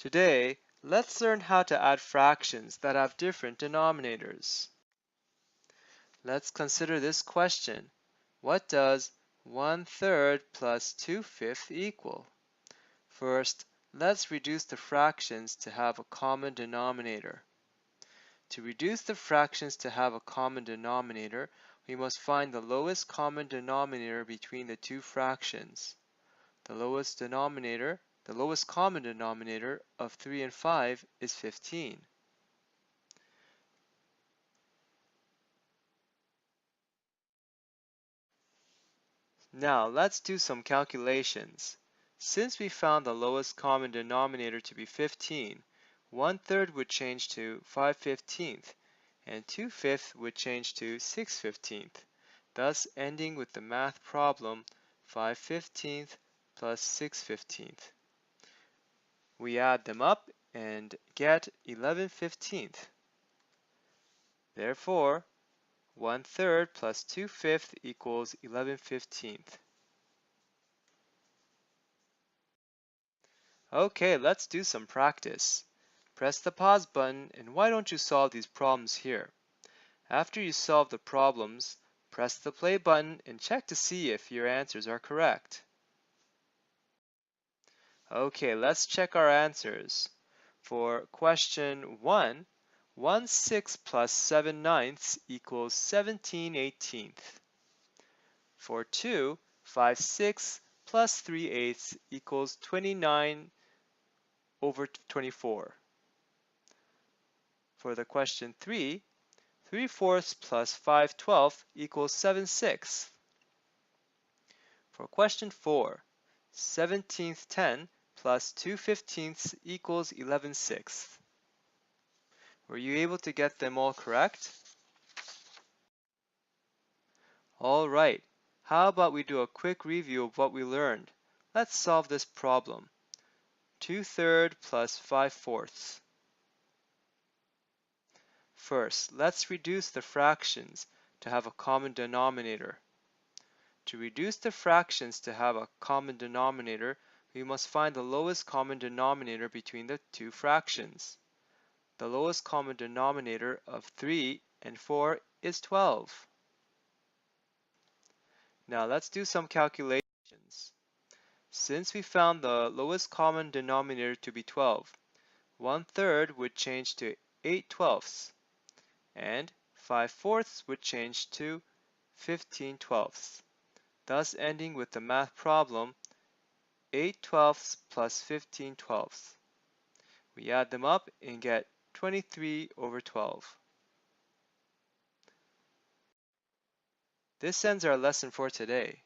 Today, let's learn how to add fractions that have different denominators. Let's consider this question. What does 1/3 plus 2/5 equal? First, let's reduce the fractions to have a common denominator. To reduce the fractions to have a common denominator, we must find the lowest common denominator between the two fractions. The lowest common denominator of 3 and 5 is 15. Now let's do some calculations. Since we found the lowest common denominator to be 15, 1/3 would change to 5/15, and 2/5 would change to 6/15, thus ending with the math problem 5/15 plus 6/15. We add them up and get 11/15. Therefore, 1/3 plus 2/5 equals 11/15. Okay, let's do some practice. Press the pause button and why don't you solve these problems here? After you solve the problems, press the play button and check to see if your answers are correct. Okay, let's check our answers. For question 1, 1/6 plus 7/9 equals 17/18. For 2, 5/6 plus 3/8 equals 29/24. For the question 3, 3/4 plus 5/12 equals 7/6. For question 4, 17/10 plus 2/15 equals 11/6. Were you able to get them all correct? All right, how about we do a quick review of what we learned? Let's solve this problem. 2/3 plus 5/4. First, let's reduce the fractions to have a common denominator. To reduce the fractions to have a common denominator, we must find the lowest common denominator between the two fractions. The lowest common denominator of 3 and 4 is 12. Now let's do some calculations. Since we found the lowest common denominator to be 12, 1/3 would change to 8/12, and 5/4 would change to 15/12, thus ending with the math problem 8/12 plus 15/12. We add them up and get 23/12. This ends our lesson for today.